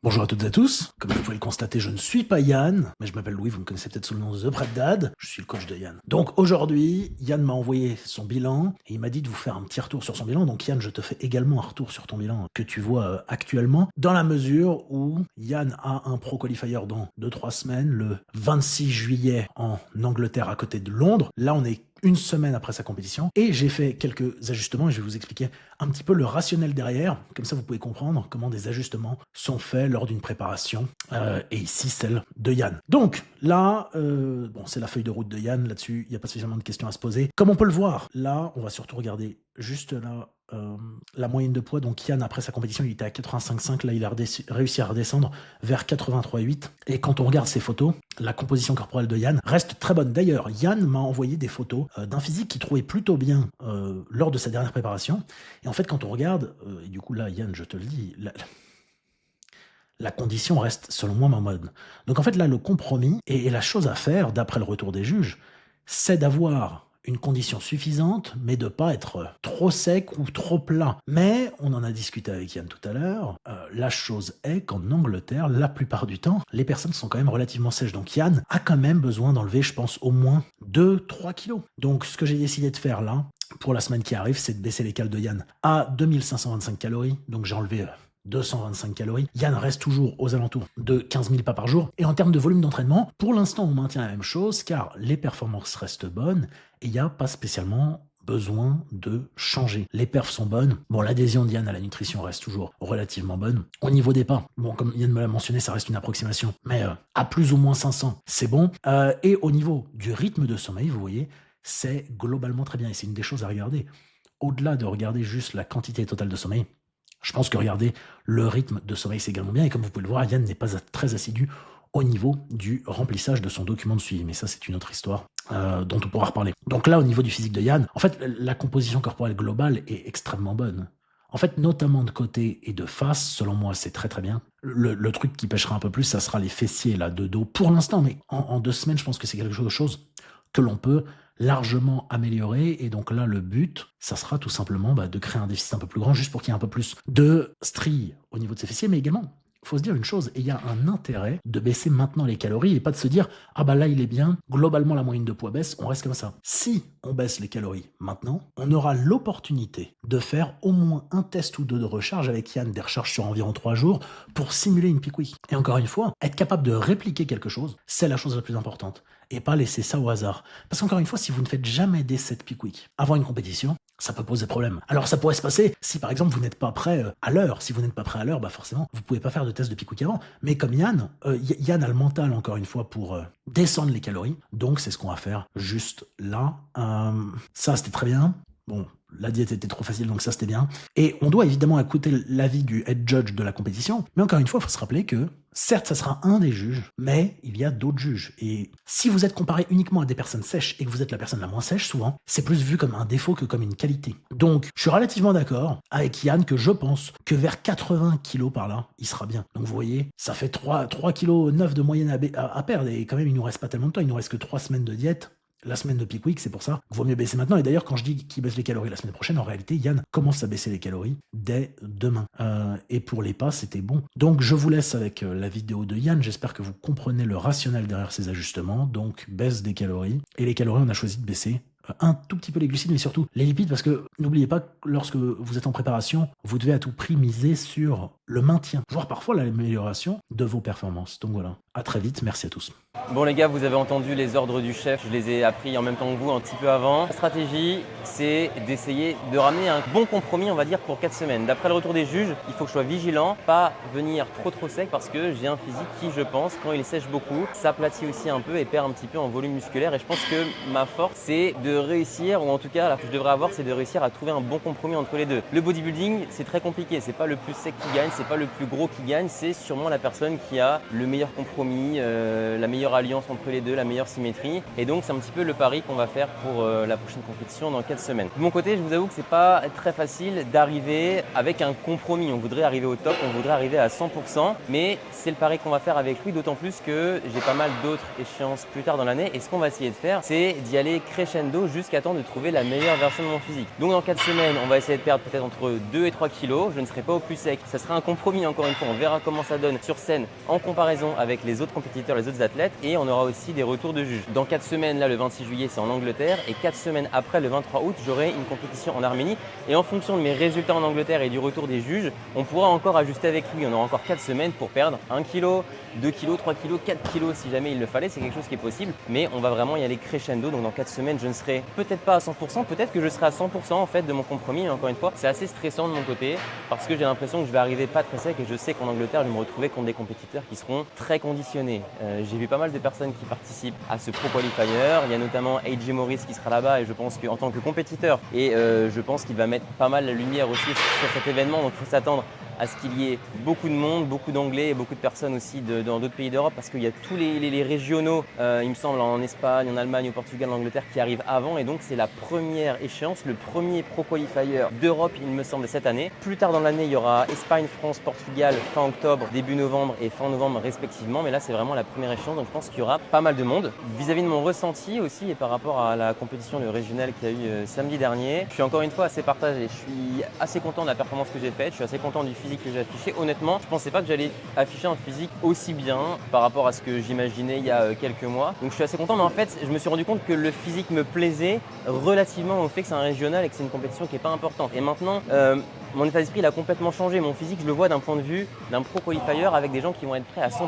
Bonjour à toutes et à tous. Comme vous pouvez le constater, je ne suis pas Yann, mais je m'appelle Louis, vous me connaissez peut-être sous le nom de The Prep Dad. Je suis le coach de Yann. Donc aujourd'hui, Yann m'a envoyé son bilan et il m'a dit de vous faire un petit retour sur son bilan. Donc Yann, je te fais également un retour sur ton bilan que tu vois actuellement, dans la mesure où Yann a un Pro Qualifier dans 2-3 semaines, le 26 juillet en Angleterre à côté de Londres. Là, on est une semaine après sa compétition et j'ai fait quelques ajustements et je vais vous expliquer un petit peu le rationnel derrière, comme ça vous pouvez comprendre comment des ajustements sont faits lors d'une préparation et ici celle de Yann. Donc là, c'est la feuille de route de Yann, là-dessus il n'y a pas suffisamment de questions à se poser. Comme on peut le voir, là on va surtout regarder juste là la moyenne de poids. Donc Yann, après sa compétition, il était à 85,5, là il a réussi à redescendre vers 83,8 et quand on regarde ses photos, la composition corporelle de Yann reste très bonne. D'ailleurs, Yann m'a envoyé des photos d'un physique qu'il trouvait plutôt bien lors de sa dernière préparation. Et en fait, quand on regarde, et du coup là, Yann, je te le dis, la condition reste, selon moi, ma mode. Donc en fait, là, le compromis et la chose à faire, d'après le retour des juges, c'est d'avoir une condition suffisante, mais de pas être trop sec ou trop plat. Mais, on en a discuté avec Yann tout à l'heure, la chose est qu'en Angleterre, la plupart du temps, les personnes sont quand même relativement sèches. Donc Yann a quand même besoin d'enlever, je pense, au moins 2-3 kilos. Donc ce que j'ai décidé de faire là, pour la semaine qui arrive, c'est de baisser les cales de Yann à 2525 calories. Donc j'ai enlevé 225 calories. Yann reste toujours aux alentours de 15 000 pas par jour. Et en termes de volume d'entraînement, pour l'instant, on maintient la même chose car les performances restent bonnes et il n'y a pas spécialement besoin de changer. Les perfs sont bonnes. Bon, l'adhésion de Yann à la nutrition reste toujours relativement bonne. Au niveau des pas, bon, comme Yann me l'a mentionné, ça reste une approximation, mais à plus ou moins 500, c'est bon. Et au niveau du rythme de sommeil, vous voyez, c'est globalement très bien et c'est une des choses à regarder. Au-delà de regarder juste la quantité totale de sommeil, je pense que regarder le rythme de sommeil, c'est également bien. Et comme vous pouvez le voir, Yann n'est pas très assidu au niveau du remplissage de son document de suivi. Mais ça, c'est une autre histoire dont on pourra reparler. Donc là, au niveau du physique de Yann, en fait, la composition corporelle globale est extrêmement bonne. En fait, notamment de côté et de face, selon moi, c'est très très bien. Le truc qui pêchera un peu plus, ça sera les fessiers là, de dos pour l'instant. Mais en 2 semaines, je pense que c'est quelque chose que l'on peut largement améliorer. Et donc là, le but, ça sera tout simplement de créer un déficit un peu plus grand, juste pour qu'il y ait un peu plus de stries au niveau de ses fessiers, mais également, il faut se dire une chose, et il y a un intérêt de baisser maintenant les calories et pas de se dire « Ah bah là, il est bien, globalement la moyenne de poids baisse, on reste comme ça ». Si on baisse les calories maintenant, on aura l'opportunité de faire au moins un test ou deux de recharge avec Yann, des recharges sur environ 3 jours, pour simuler une peak week. Et encore une fois, être capable de répliquer quelque chose, c'est la chose la plus importante. Et pas laisser ça au hasard. Parce qu'encore une fois, si vous ne faites jamais d'essai de peak week avant une compétition, ça peut poser problème. Alors ça pourrait se passer si par exemple vous n'êtes pas prêt à l'heure. Si vous n'êtes pas prêt à l'heure, forcément, vous pouvez pas faire de test de peak week avant. Mais comme Yann, Yann a le mental encore une fois pour descendre les calories. Donc c'est ce qu'on va faire juste là. Ça c'était très bien. Bon, la diète était trop facile, donc ça c'était bien. Et on doit évidemment écouter l'avis du head judge de la compétition. Mais encore une fois, il faut se rappeler que, certes, ça sera un des juges, mais il y a d'autres juges. Et si vous êtes comparé uniquement à des personnes sèches et que vous êtes la personne la moins sèche, souvent, c'est plus vu comme un défaut que comme une qualité. Donc, je suis relativement d'accord avec Yann que je pense que vers 80 kilos par là, il sera bien. Donc vous voyez, ça fait 3 kilos 9 de moyenne à perdre. Et quand même, il nous reste pas tellement de temps. Il nous reste que 3 semaines de diète. La semaine de peak week, c'est pour ça qu'il vaut mieux baisser maintenant. Et d'ailleurs, quand je dis qu'il baisse les calories la semaine prochaine, en réalité, Yann commence à baisser les calories dès demain. Et pour les pas, c'était bon. Donc, je vous laisse avec la vidéo de Yann. J'espère que vous comprenez le rationnel derrière ces ajustements. Donc, baisse des calories. Et les calories, on a choisi de baisser un tout petit peu les glucides, mais surtout les lipides, parce que n'oubliez pas que lorsque vous êtes en préparation, vous devez à tout prix miser sur le maintien, voire parfois l'amélioration de vos performances. Donc voilà, à très vite, merci à tous. Bon les gars, vous avez entendu les ordres du chef, je les ai appris en même temps que vous un petit peu avant. La stratégie, c'est d'essayer de ramener un bon compromis, on va dire, pour 4 semaines. D'après le retour des juges, il faut que je sois vigilant, pas venir trop sec parce que j'ai un physique qui, je pense, quand il sèche beaucoup, s'aplatit aussi un peu et perd un petit peu en volume musculaire. Et je pense que ma force, c'est de réussir, ou en tout cas, la que je devrais avoir, c'est de réussir à trouver un bon compromis entre les deux. Le bodybuilding, c'est très compliqué, c'est pas le plus sec qui gagne, c'est pas le plus gros qui gagne, c'est sûrement la personne qui a le meilleur compromis compromis, la meilleure alliance entre les deux, la meilleure symétrie. Et donc c'est un petit peu le pari qu'on va faire pour la prochaine compétition dans 4 semaines. De mon côté, je vous avoue que c'est pas très facile d'arriver avec un compromis. On voudrait arriver au top, on voudrait arriver à 100%, mais c'est le pari qu'on va faire avec lui, d'autant plus que j'ai pas mal d'autres échéances plus tard dans l'année. Et ce qu'on va essayer de faire, c'est d'y aller crescendo jusqu'à temps de trouver la meilleure version de mon physique. Donc dans 4 semaines, on va essayer de perdre peut-être entre 2 et 3 kilos. Je ne serai pas au plus sec. Ça sera un compromis encore une fois. On verra comment ça donne sur scène en comparaison avec les autres compétiteurs, les autres athlètes. Et on aura aussi des retours de juges. Dans 4 semaines, là le 26 juillet, c'est en Angleterre. Et 4 semaines après, le 23 août, j'aurai une compétition en Arménie. Et en fonction de mes résultats en Angleterre et du retour des juges, on pourra encore ajuster avec lui. On aura encore 4 semaines pour perdre 1 kg, 2 kg, 3 kg, 4 kg si jamais il le fallait. C'est quelque chose qui est possible. Mais on va vraiment y aller crescendo. Donc dans 4 semaines, je ne serai peut-être pas à 100%. Peut-être que je serai à 100% en fait de mon compromis. Mais encore une fois, c'est assez stressant de mon côté parce que j'ai l'impression que je vais arriver pas très sec et je sais qu'en Angleterre, je vais me retrouver contre des compétiteurs qui seront très conditionnés. J'ai vu pas mal de personnes qui participent à ce Pro Qualifier. Il y a notamment AJ Morris qui sera là-bas et je pense qu'en tant que compétiteur, et je pense qu'il va mettre pas mal la lumière aussi sur cet événement. Donc il faut s'attendre à ce qu'il y ait beaucoup de monde, beaucoup d'anglais et beaucoup de personnes aussi dans d'autres pays d'Europe parce qu'il y a tous les régionaux, il me semble, en Espagne, en Allemagne, au Portugal, en Angleterre qui arrivent avant et donc c'est la première échéance, le premier Pro Qualifier d'Europe, il me semble, cette année. Plus tard dans l'année, il y aura Espagne, France, Portugal, fin octobre, début novembre et fin novembre respectivement, mais là c'est vraiment la première échéance donc je pense qu'il y aura pas mal de monde. Vis-à-vis de mon ressenti aussi et par rapport à la compétition, le régional qu'il y a eu samedi dernier, je suis encore une fois assez partagé, je suis assez content de la performance que j'ai faite, je suis assez content du physique que j'ai affiché. Honnêtement, je pensais pas que j'allais afficher un physique aussi bien par rapport à ce que j'imaginais il y a quelques mois. Donc je suis assez content, mais en fait, je me suis rendu compte que le physique me plaisait relativement au fait que c'est un régional et que c'est une compétition qui n'est pas importante. Et maintenant, mon état d'esprit il a complètement changé. Mon physique, je le vois d'un point de vue d'un pro qualifier avec des gens qui vont être prêts à 100%.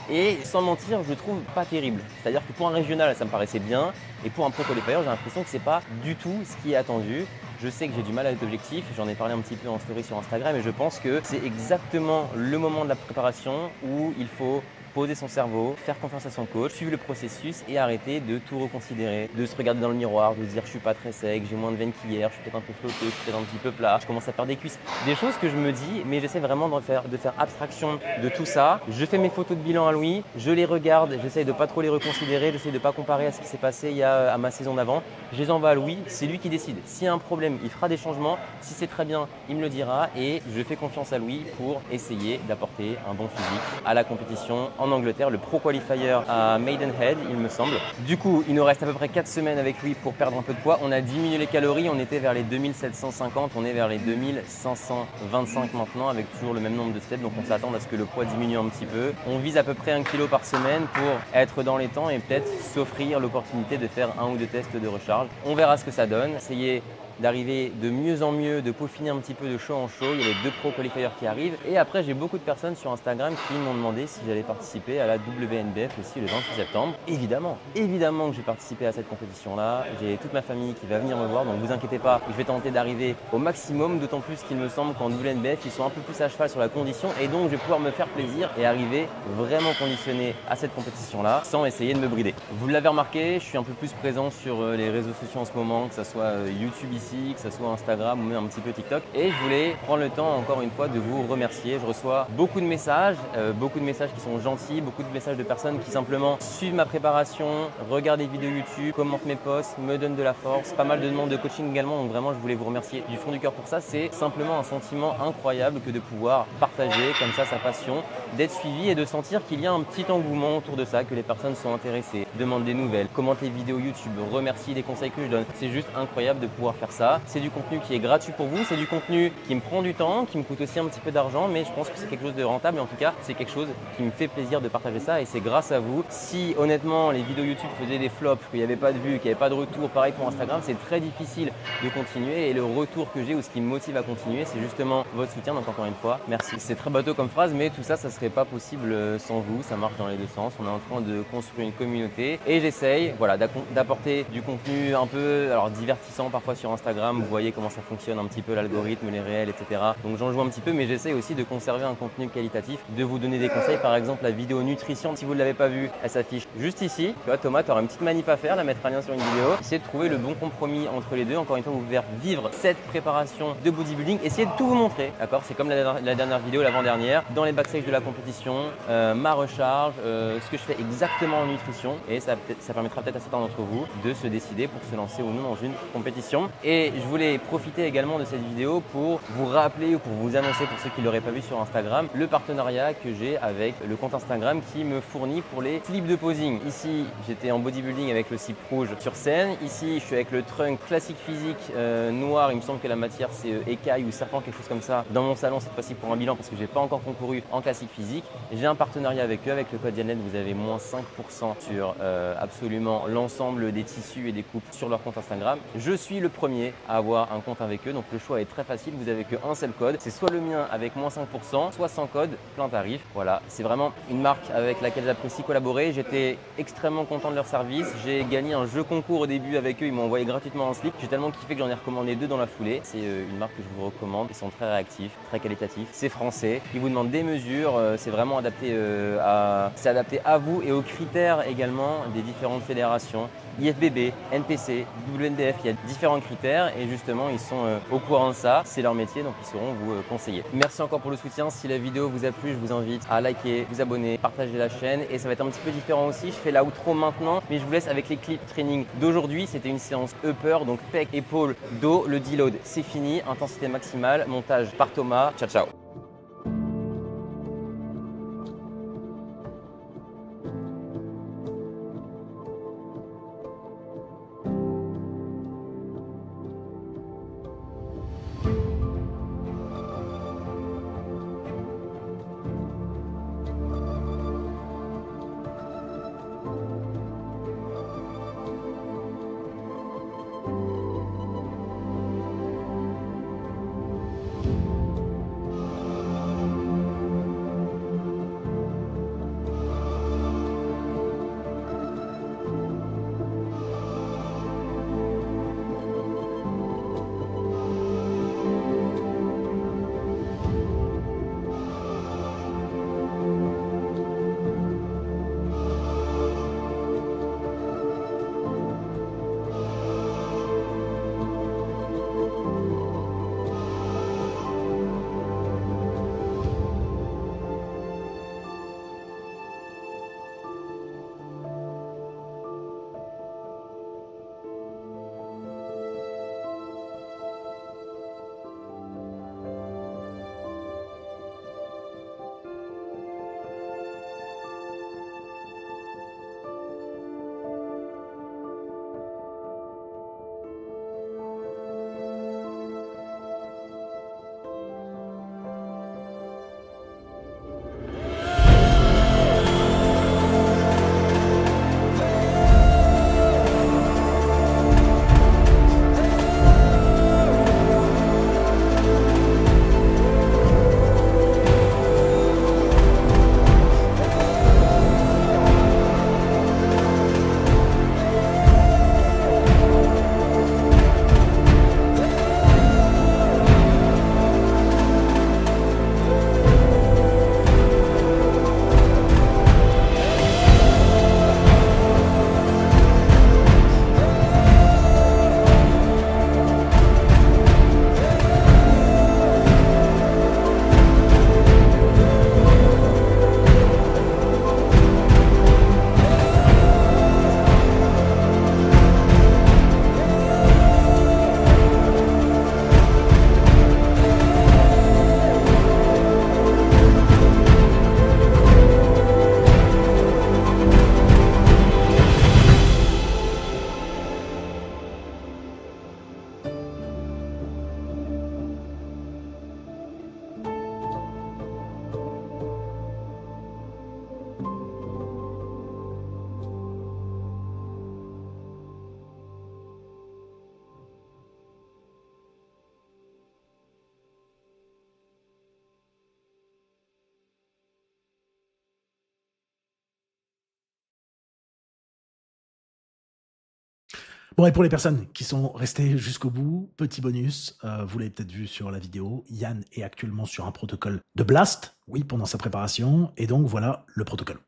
Et sans mentir, je le trouve pas terrible. C'est-à-dire que pour un régional, ça me paraissait bien. Et pour un pro qualifier, j'ai l'impression que c'est pas du tout ce qui est attendu. Je sais que j'ai du mal à être objectif, j'en ai parlé un petit peu en story sur Instagram et je pense que c'est exactement le moment de la préparation où il faut poser son cerveau, faire confiance à son coach, suivre le processus et arrêter de tout reconsidérer, de se regarder dans le miroir, de se dire je suis pas très sec, j'ai moins de veines qu'hier, je suis peut-être un peu flotté, je suis peut-être un petit peu plat, je commence à perdre des cuisses. Des choses que je me dis, mais j'essaie vraiment de faire abstraction de tout ça. Je fais mes photos de bilan à Louis, je les regarde, j'essaie de pas trop les reconsidérer, j'essaie de pas comparer à ce qui s'est passé à ma saison d'avant. Je les envoie à Louis, c'est lui qui décide. S'il y a un problème, il fera des changements. Si c'est très bien, il me le dira et je fais confiance à Louis pour essayer d'apporter un bon physique à la compétition en Angleterre, le Pro Qualifier à Maidenhead, il me semble. Du coup, il nous reste à peu près 4 semaines avec lui pour perdre un peu de poids. On a diminué les calories, on était vers les 2750, on est vers les 2525 maintenant avec toujours le même nombre de steps. Donc on s'attend à ce que le poids diminue un petit peu. On vise à peu près 1 kg par semaine pour être dans les temps et peut-être s'offrir l'opportunité de faire 1 ou 2 tests de recharge. On verra ce que ça donne. Essayez d'arriver de mieux en mieux, de peaufiner un petit peu de show en show. Il y a les 2 Pro Qualifiers qui arrivent. Et après, j'ai beaucoup de personnes sur Instagram qui m'ont demandé si j'allais participer à la WNBF aussi le 28 septembre. Évidemment que je vais participer à cette compétition-là. J'ai toute ma famille qui va venir me voir, donc vous inquiétez pas, je vais tenter d'arriver au maximum, d'autant plus qu'il me semble qu'en WNBF, ils sont un peu plus à cheval sur la condition et donc je vais pouvoir me faire plaisir et arriver vraiment conditionné à cette compétition-là sans essayer de me brider. Vous l'avez remarqué, je suis un peu plus présent sur les réseaux sociaux en ce moment, que ce soit YouTube ici, que ce soit Instagram ou même un petit peu TikTok. Et je voulais prendre le temps encore une fois de vous remercier. Je reçois beaucoup de messages qui sont gentils, beaucoup de messages de personnes qui simplement suivent ma préparation, regardent des vidéos YouTube, commentent mes posts, me donnent de la force. Pas mal de demandes de coaching également, donc vraiment je voulais vous remercier du fond du cœur pour ça. C'est simplement un sentiment incroyable que de pouvoir partager comme ça sa passion, d'être suivi et de sentir qu'il y a un petit engouement autour de ça, que les personnes sont intéressées, demandent des nouvelles, commentent les vidéos YouTube, remercient les conseils que je donne. C'est juste incroyable de pouvoir faire ça. C'est du contenu qui est gratuit pour vous, c'est du contenu qui me prend du temps, qui me coûte aussi un petit peu d'argent, mais je pense que c'est quelque chose de rentable et en tout cas c'est quelque chose qui me fait plaisir de partager ça et c'est grâce à vous. Si honnêtement les vidéos YouTube faisaient des flops, qu'il n'y avait pas de vues, qu'il n'y avait pas de retour, pareil pour Instagram, c'est très difficile de continuer et le retour que j'ai ou ce qui me motive à continuer, c'est justement votre soutien. Donc encore une fois, merci. C'est très bateau comme phrase, mais tout ça, ça serait pas possible sans vous. Ça marche dans les deux sens. On est en train de construire une communauté et j'essaye, voilà, d'apporter du contenu un peu, alors divertissant parfois sur Instagram, Instagram, vous voyez comment ça fonctionne un petit peu l'algorithme, les réels, etc. Donc j'en joue un petit peu, mais j'essaie aussi de conserver un contenu qualitatif, de vous donner des conseils. Par exemple, la vidéo nutrition, si vous ne l'avez pas vue, elle s'affiche juste ici. Tu vois, Thomas, tu auras une petite manip à faire, la mettre un lien sur une vidéo. Essayez de trouver le bon compromis entre les deux. Encore une fois, vous faire vivre cette préparation de bodybuilding. Essayez de tout vous montrer, d'accord? C'est comme la dernière vidéo, l'avant-dernière, dans les backstage de la compétition, ma recharge, ce que je fais exactement en nutrition, et ça permettra peut-être à certains d'entre vous de se décider pour se lancer ou non dans une compétition. Et je voulais profiter également de cette vidéo pour vous rappeler ou pour vous annoncer, pour ceux qui ne l'auraient pas vu sur Instagram, le partenariat que j'ai avec le compte Instagram qui me fournit pour les slips de posing. Ici, j'étais en bodybuilding avec le slip rouge sur scène. Ici, je suis avec le trunk classique physique noir. Il me semble que la matière c'est écaille ou serpent, quelque chose comme ça, dans mon salon cette fois-ci pour un bilan parce que j'ai pas encore concouru en classique physique. J'ai un partenariat avec eux, avec le code Yannet, vous avez moins 5% sur absolument l'ensemble des tissus et des coupes sur leur compte Instagram. Je suis le premier à avoir un compte avec eux, donc le choix est très facile, vous avez qu'un seul code, c'est soit le mien avec moins 5%, soit sans code, plein tarif. Voilà, c'est vraiment une marque avec laquelle j'apprécie collaborer. J'étais extrêmement content de leur service, j'ai gagné un jeu concours au début avec eux, ils m'ont envoyé gratuitement un slip, j'ai tellement kiffé que j'en ai recommandé 2 dans la foulée. C'est une marque que je vous recommande, ils sont très réactifs, très qualitatifs, c'est français, ils vous demandent des mesures, c'est vraiment adapté à vous et aux critères également des différentes fédérations, IFBB, NPC, WNDF, il y a différents critères et justement ils sont au courant de ça, c'est leur métier donc ils sauront vous conseiller. Merci encore pour le soutien, si la vidéo vous a plu, je vous invite à liker, vous abonner, partager la chaîne et ça va être un petit peu différent aussi, je fais la outro maintenant mais je vous laisse avec les clips training d'aujourd'hui, c'était une séance upper donc pec, épaule, dos, le deload c'est fini, intensité maximale, montage par Thomas, ciao ciao. Bon, et pour les personnes qui sont restées jusqu'au bout, petit bonus, vous l'avez peut-être vu sur la vidéo, Yann est actuellement sur un protocole de blast, oui, pendant sa préparation, et donc voilà le protocole.